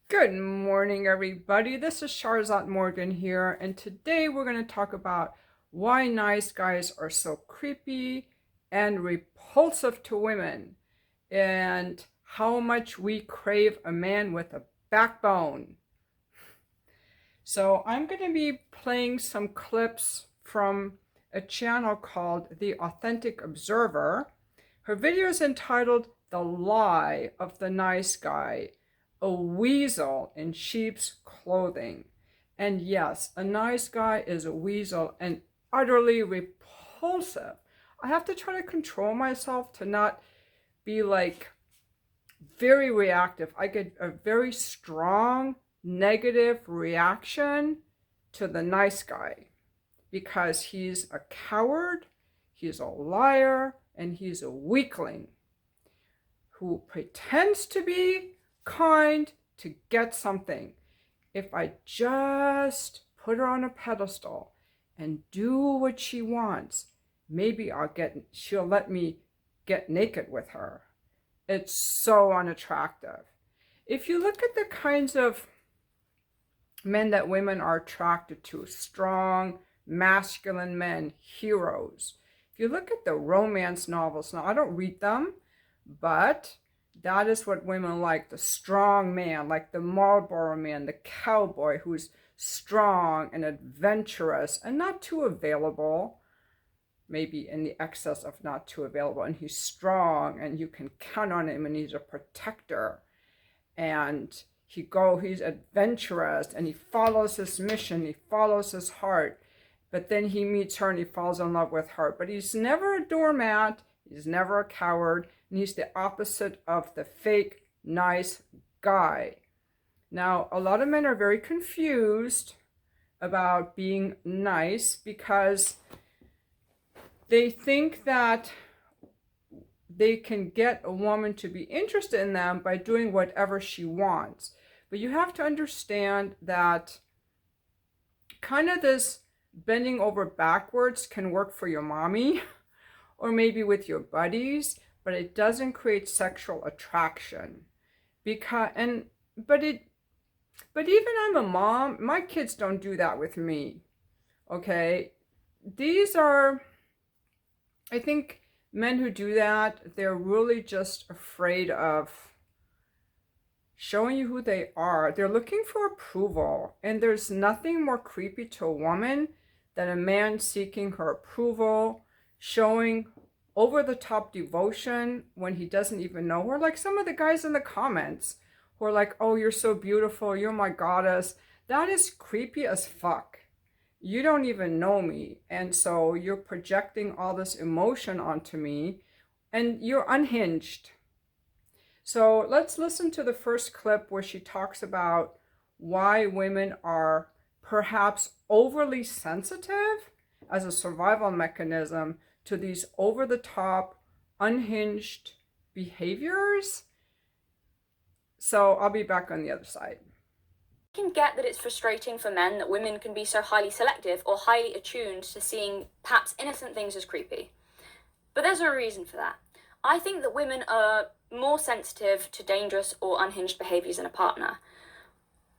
Good morning, everybody. This is Sharzat Morgan here, and today we're going to talk about why nice guys are so creepy and repulsive to women, and how much we crave a man with a backbone. So I'm going to be playing some clips from a channel called The Authentic Observer. Her video is entitled The Lie of the Nice Guy, a weasel in sheep's clothing. And yes, a nice guy is a weasel and utterly repulsive. I have to try to control myself to not be like very reactive. I get a very strong negative reaction to the nice guy because he's a coward, he's a liar, and he's a weakling who pretends to be kind to get something. If I just put her on a pedestal and do what she wants, maybe she'll let me get naked with her. It's so unattractive. If you look at the kinds of men that women are attracted to, strong, masculine men, heroes. If you look at the romance novels, now I don't read them, but that is what women like, the strong man, like the Marlboro man, the cowboy who's strong and adventurous and not too available, maybe in the excess of not too available, and he's strong and you can count on him and he's a protector, and he's adventurous and he follows his mission, he follows his heart, but then he meets her and he falls in love with her. But he's never a doormat, he's never a coward, and he's the opposite of the fake nice guy. Now, a lot of men are very confused about being nice because they think that they can get a woman to be interested in them by doing whatever she wants. But you have to understand that kind of this bending over backwards can work for your mommy or maybe with your buddies, but it doesn't create sexual attraction. But even I'm a mom, my kids don't do that with me. Okay? These are, I think men who do that, they're really just afraid of showing you who they are. They're looking for approval, and there's nothing more creepy to a woman than a man seeking her approval, showing over-the-top devotion when he doesn't even know her. Like some of the guys in the comments who are like, oh, you're so beautiful, you're my goddess. That is creepy as fuck. You don't even know me, and so you're projecting all this emotion onto me, and you're unhinged. So let's listen to the first clip where she talks about why women are perhaps overly sensitive as a survival mechanism to these over-the-top, unhinged behaviors. So I'll be back on the other side. I can get that it's frustrating for men that women can be so highly selective or highly attuned to seeing perhaps innocent things as creepy. But there's a reason for that. I think that women are more sensitive to dangerous or unhinged behaviors in a partner,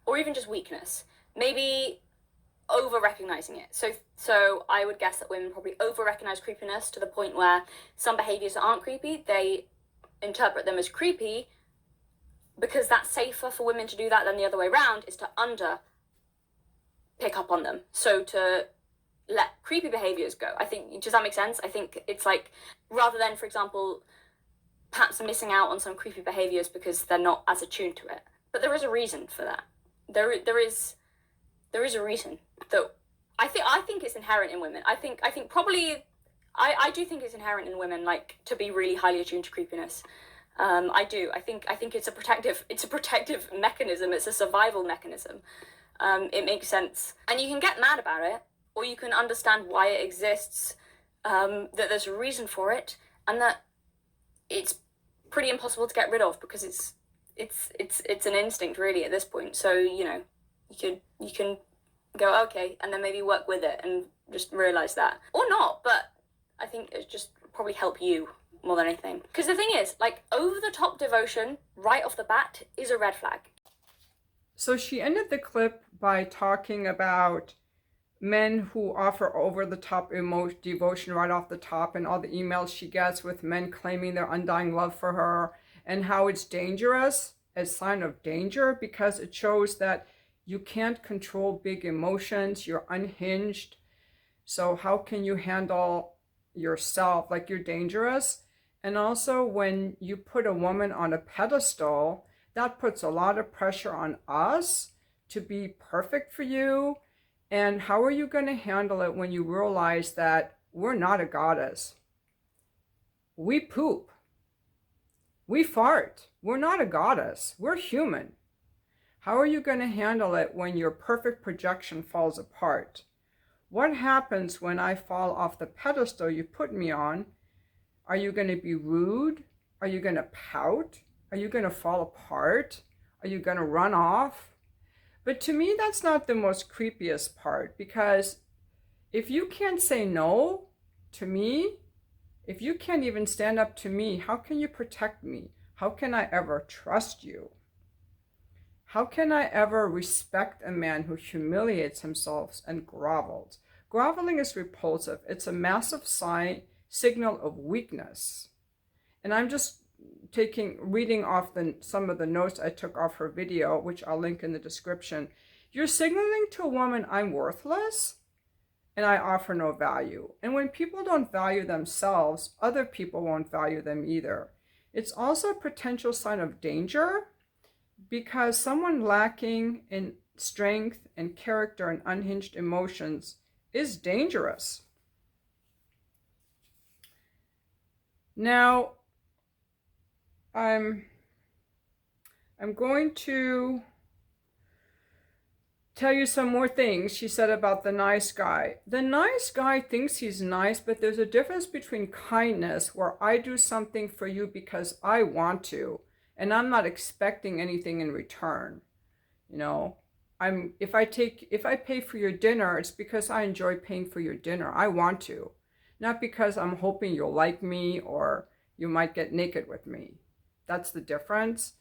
or even just weakness. Maybe over-recognizing it. So I would guess that women probably over-recognize creepiness to the point where some behaviors that aren't creepy, they interpret them as creepy because that's safer for women to do that than the other way around, is to pick up on them. So to let creepy behaviors go. I think, does that make sense? I think it's like, rather than, for example, perhaps missing out on some creepy behaviors because they're not as attuned to it. But there is a reason for that. There is a reason that I think it's inherent in women. I do think it's inherent in women, like, to be really highly attuned to creepiness. I do. I think it's a protective mechanism. It's a survival mechanism. It makes sense. And you can get mad about it, or you can understand why it exists, that there's a reason for it, and that it's pretty impossible to get rid of because it's an instinct really at this point. So, you know, you can go, okay, and then maybe work with it and just realize that. Or not, but I think it just probably help you more than anything. Because the thing is, like, over-the-top devotion right off the bat is a red flag. So she ended the clip by talking about men who offer over-the-top devotion right off the top, and all the emails she gets with men claiming their undying love for her, and how it's dangerous, a sign of danger, because it shows that you can't control big emotions, you're unhinged. So how can you handle yourself? Like, you're dangerous. And also, when you put a woman on a pedestal, that puts a lot of pressure on us to be perfect for you. And how are you going to handle it when you realize that we're not a goddess? We poop. We fart. We're not a goddess. We're human. How are you going to handle it when your perfect projection falls apart? What happens when I fall off the pedestal you put me on? Are you going to be rude? Are you going to pout? Are you going to fall apart? Are you going to run off? But to me, that's not the most creepiest part, because if you can't say no to me, if you can't even stand up to me, how can you protect me? How can I ever trust you? How can I ever respect a man who humiliates himself and grovels? Groveling is repulsive. It's a massive signal of weakness. And I'm just reading off some of the notes I took off her video, which I'll link in the description. You're signaling to a woman, I'm worthless and I offer no value. And when people don't value themselves, other people won't value them either. It's also a potential sign of danger, because someone lacking in strength and character and unhinged emotions is dangerous. Now, I'm going to tell you some more things she said about the nice guy. The nice guy thinks he's nice, but there's a difference between kindness, where I do something for you because I want to, and I'm not expecting anything in return. You know, if I pay for your dinner, it's because I enjoy paying for your dinner. I want to, not because I'm hoping you'll like me or you might get naked with me. That's the difference.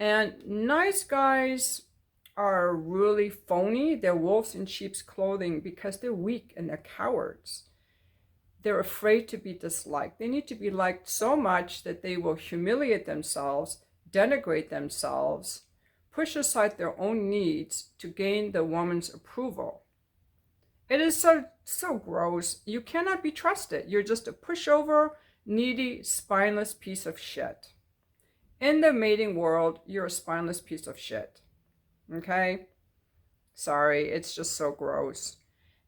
And nice guys are really phony. They're wolves in sheep's clothing because they're weak and they're cowards. They're afraid to be disliked. They need to be liked so much that they will humiliate themselves, denigrate themselves, push aside their own needs to gain the woman's approval. It is so gross. You cannot be trusted. You're just a pushover, needy, spineless piece of shit. In the mating world, you're a spineless piece of shit. Okay? Sorry, it's just so gross.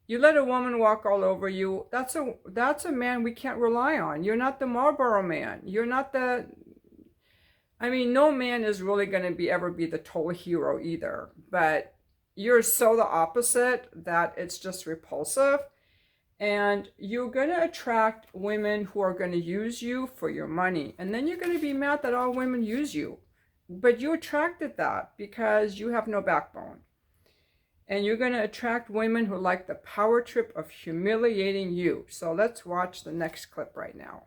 You let a woman walk all over you, that's a man we can't rely on. You're not the Marlboro man. You're not no man is really going to ever be the total hero either. But you're so the opposite that it's just repulsive. And you're going to attract women who are going to use you for your money. And then you're going to be mad that all women use you. But you attracted that because you have no backbone. And you're going to attract women who like the power trip of humiliating you. So let's watch the next clip right now.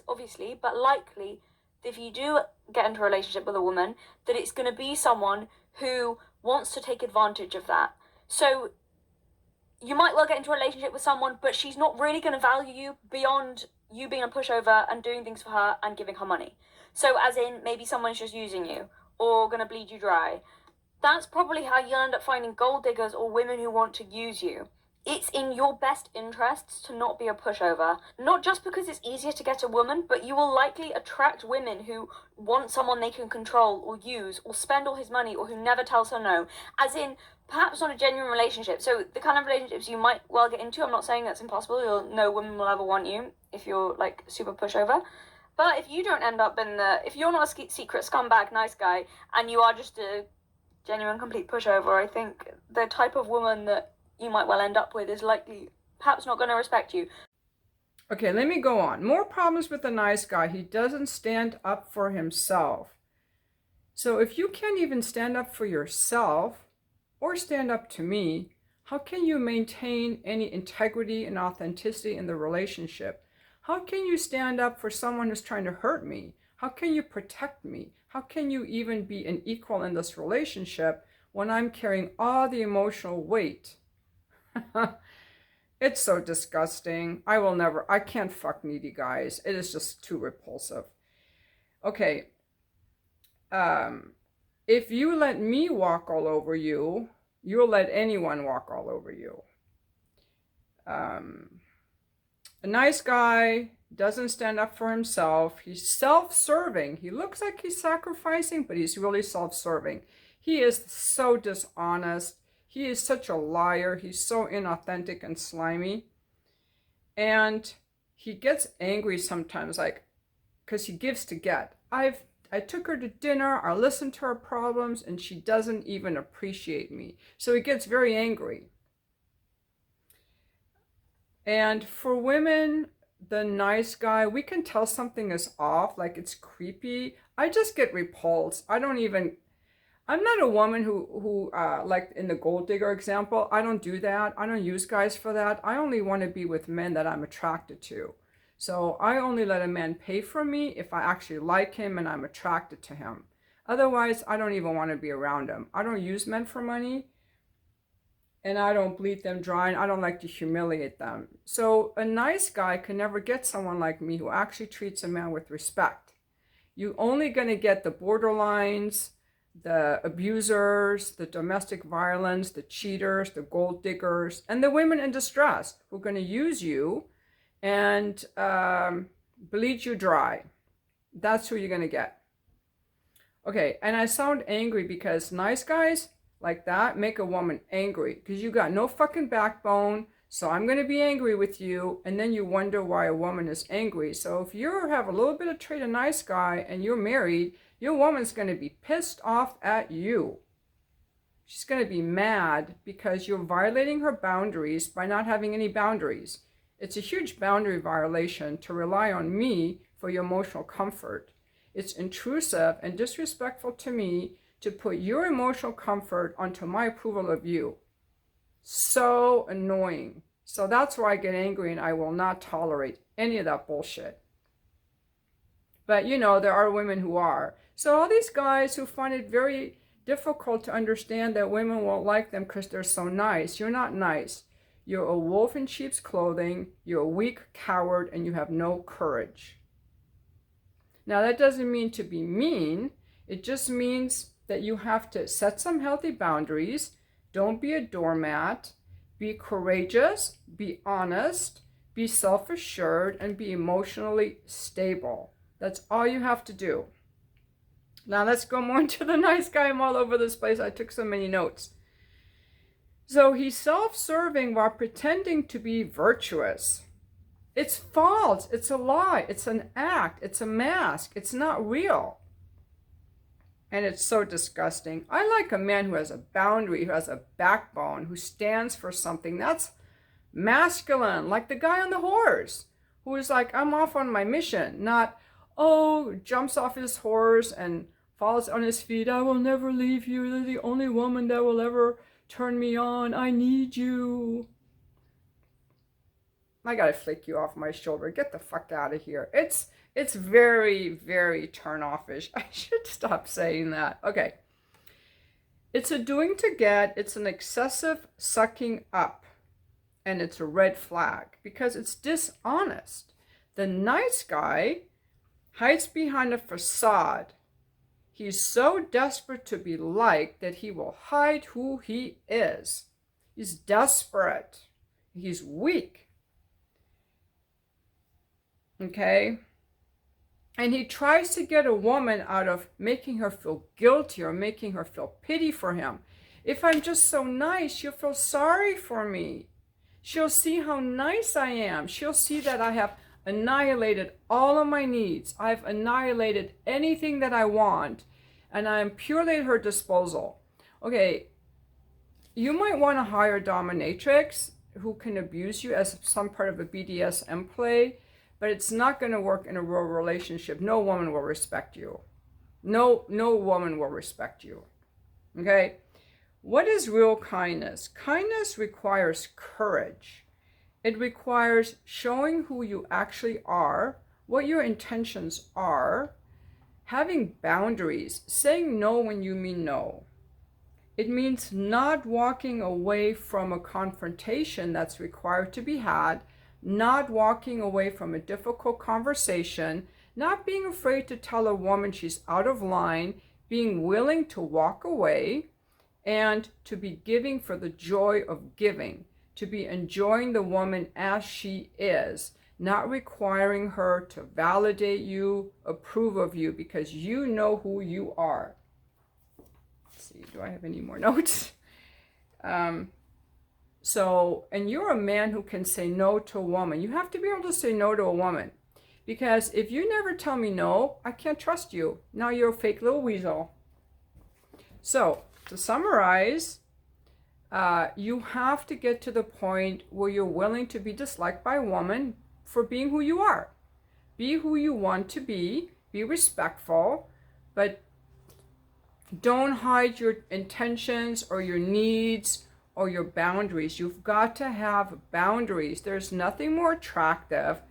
Obviously, but likely, if you do get into a relationship with a woman, that it's going to be someone who wants to take advantage of that. So you might well get into a relationship with someone, but she's not really going to value you beyond you being a pushover and doing things for her and giving her money. So as in, maybe someone's just using you or going to bleed you dry. That's probably how you'll end up finding gold diggers or women who want to use you. It's in your best interests to not be a pushover. Not just because it's easier to get a woman, but you will likely attract women who want someone they can control or use or spend all his money, or who never tells her no. As in, perhaps not a genuine relationship. So the kind of relationships you might well get into, I'm not saying that's impossible. No woman will ever want you if you're like super pushover. But if you don't end up if you're not a secret scumbag nice guy and you are just a genuine complete pushover, I think the type of woman that you might well end up with is likely perhaps not going to respect you. Okay, let me go on. More problems with the nice guy. He doesn't stand up for himself. So if you can't even stand up for yourself or stand up to me, how can you maintain any integrity and authenticity in the relationship? How can you stand up for someone who's trying to hurt me? How can you protect me? How can you even be an equal in this relationship when I'm carrying all the emotional weight? It's so disgusting. I can't fuck needy guys. It is just too repulsive. Okay, if you let me walk all over you, you'll let anyone walk all over you. A nice guy doesn't stand up for himself. He's self-serving. He looks like he's sacrificing, but he's really self-serving. He is so dishonest. He is such a liar. He's so inauthentic and slimy. And he gets angry sometimes, like, because he gives to get. I took her to dinner, I listened to her problems, and she doesn't even appreciate me. So he gets very angry. And for women, the nice guy, we can tell something is off, like it's creepy. I just get repulsed. I'm not a woman who like in the gold digger example, I don't do that. I don't use guys for that. I only want to be with men that I'm attracted to. So I only let a man pay for me if I actually like him and I'm attracted to him. Otherwise, I don't even want to be around him. I don't use men for money, and I don't bleed them dry, and I don't like to humiliate them. So a nice guy can never get someone like me who actually treats a man with respect. You're only going to get the borderlines, the abusers, the domestic violence, the cheaters, the gold diggers, and the women in distress who are going to use you and bleed you dry. That's who you're going to get. Okay, and I sound angry because nice guys like that make a woman angry because you got no fucking backbone. So I'm going to be angry with you, and then you wonder why a woman is angry. So if you have a little bit of trait of nice guy and you're married, your woman's going to be pissed off at you. She's going to be mad because you're violating her boundaries by not having any boundaries. It's a huge boundary violation to rely on me for your emotional comfort. It's intrusive and disrespectful to me to put your emotional comfort onto my approval of you. So annoying. So that's why I get angry, and I will not tolerate any of that bullshit. But you know, there are women who are. So all these guys who find it very difficult to understand that women won't like them because they're so nice. You're not nice. You're a wolf in sheep's clothing, you're a weak coward, and you have no courage. Now, that doesn't mean to be mean. It just means that you have to set some healthy boundaries. Don't be a doormat. Be courageous, be honest, be self-assured, and be emotionally stable. That's all you have to do. Now, let's go more into the nice guy. I'm all over this place. I took so many notes. So he's self-serving while pretending to be virtuous. It's false. It's a lie. It's an act. It's a mask. It's not real. And it's so disgusting. I like a man who has a boundary, who has a backbone, who stands for something. That's masculine, like the guy on the horse, who is like, I'm off on my mission, not, jumps off his horse and falls on his feet. I will never leave you. You're the only woman that will ever turn me on. I need you. I gotta flick you off my shoulder. Get the fuck out of here. It's very, very turn-offish. I should stop saying that. Okay. It's a doing to get. It's an excessive sucking up. And it's a red flag because it's dishonest. The nice guy hides behind a facade. He's so desperate to be liked that he will hide who he is. He's desperate. He's weak. Okay? And he tries to get a woman out of making her feel guilty or making her feel pity for him. If I'm just so nice, she'll feel sorry for me. She'll see how nice I am. She'll see that I have annihilated all of my needs. I've annihilated anything that I want, and I am purely at her disposal. Okay, you might want to hire a dominatrix who can abuse you as some part of a BDSM play, but it's not going to work in a real relationship. No woman will respect you. No woman will respect you. Okay? What is real kindness? Kindness requires courage. It requires showing who you actually are, what your intentions are, Having boundaries, saying no when you mean no. It means not walking away from a confrontation that's required to be had, not walking away from a difficult conversation, not being afraid to tell a woman she's out of line, being willing to walk away, and to be giving for the joy of giving, to be enjoying the woman as she is, not requiring her to validate you, approve of you, because you know who you are. See, do I have any more notes? And you're a man who can say no to a woman. You have to be able to say no to a woman, because if you never tell me no, I can't trust you. Now you're a fake little weasel. So to summarize, you have to get to the point where you're willing to be disliked by a woman for being who you are. Be who you want to be respectful, but don't hide your intentions or your needs or your boundaries. You've got to have boundaries. There's nothing more attractive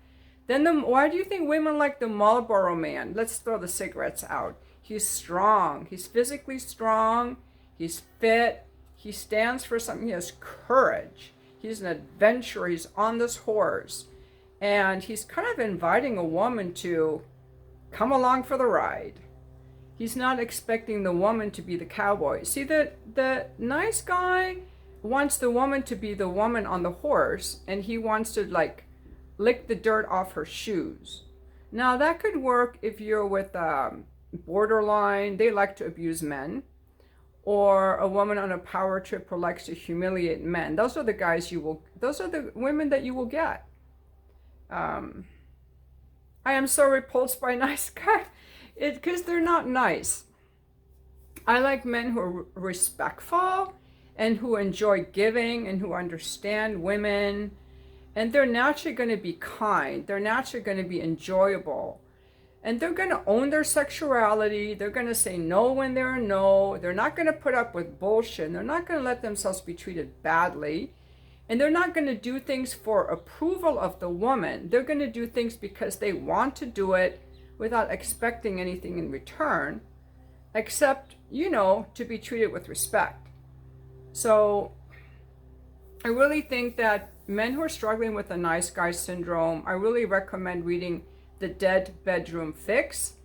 than why do you think women like the Marlboro Man? Let's throw the cigarettes out. He's strong. He's physically strong. He's fit. He stands for something. He has courage. He's an adventurer. He's on this horse. And he's kind of inviting a woman to come along for the ride. He's not expecting the woman to be the cowboy. See, the nice guy wants the woman to be the woman on the horse, and he wants to like lick the dirt off her shoes. Now that could work if you're with borderline, they like to abuse men, or a woman on a power trip who likes to humiliate men. Those are the guys those are the women that you will get. I am so repulsed by nice guys. Because they're not nice. I like men who are respectful and who enjoy giving and who understand women. And they're naturally going to be kind. They're naturally going to be enjoyable. And they're going to own their sexuality. They're going to say no when they're a no. They're not going to put up with bullshit. They're not going to let themselves be treated badly. And they're not going to do things for approval of the woman. They're going to do things because they want to do it, without expecting anything in return, except, to be treated with respect. So I really think that men who are struggling with the nice guy syndrome, I really recommend reading The Dead Bedroom Fix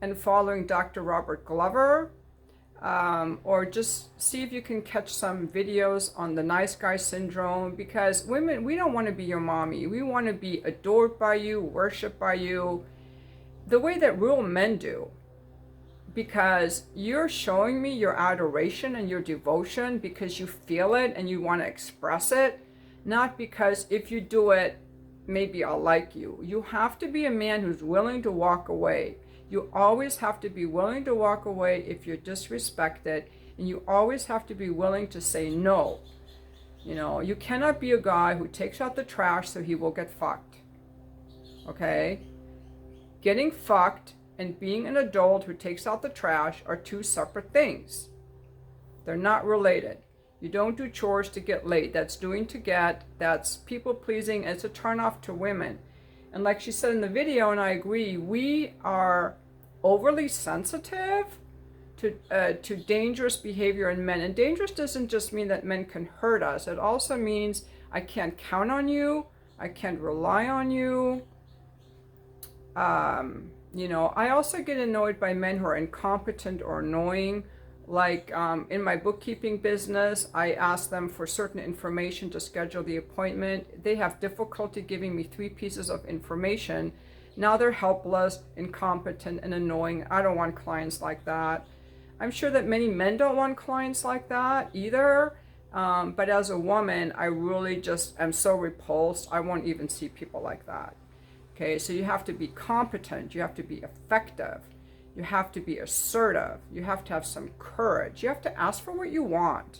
and following Dr. Robert Glover, or just see if you can catch some videos on the nice guy syndrome, because women, we don't want to be your mommy. We want to be adored by you, worshipped by you, the way that real men do, because you're showing me your adoration and your devotion because you feel it and you want to express it, not because if you do it, maybe I'll like you. You have to be a man who's willing to walk away. You always have to be willing to walk away if you're disrespected, and you always have to be willing to say no. You cannot be a guy who takes out the trash so he will get fucked. Okay? Getting fucked and being an adult who takes out the trash are two separate things. They're not related. You don't do chores to get laid. That's doing to get. That's people pleasing. It's a turnoff to women. And like she said in the video, and I agree, we are overly sensitive to dangerous behavior in men. And dangerous doesn't just mean that men can hurt us. It also means I can't count on you. I can't rely on you. I also get annoyed by men who are incompetent or annoying. Like in my bookkeeping business, I ask them for certain information to schedule the appointment. They have difficulty giving me 3 pieces of information. Now they're helpless, incompetent, and annoying. I don't want clients like that. I'm sure that many men don't want clients like that either. But as a woman, I really just am so repulsed. I won't even see people like that. Okay, so you have to be competent, you have to be effective, you have to be assertive, you have to have some courage, you have to ask for what you want.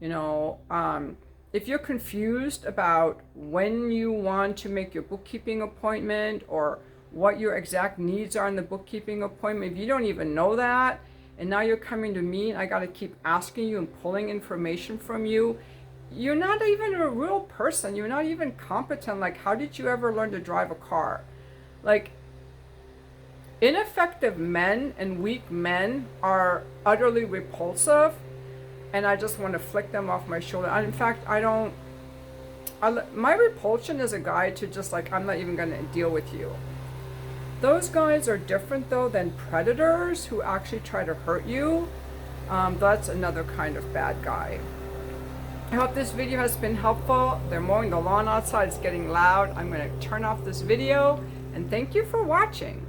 If you're confused about when you want to make your bookkeeping appointment or what your exact needs are in the bookkeeping appointment, if you don't even know that, and now you're coming to me and I got to keep asking you and pulling information from you, you're not even a real person. You're not even competent. Like, how did you ever learn to drive a car? Like, Ineffective men and weak men are utterly repulsive, and I just want to flick them off my shoulder. In fact, my repulsion is a guide to just like, I'm not even going to deal with you. Those guys are different though than predators who actually try to hurt you. That's another kind of bad guy. I hope this video has been helpful. They're mowing the lawn outside. It's getting loud. I'm going to turn off this video, and thank you for watching.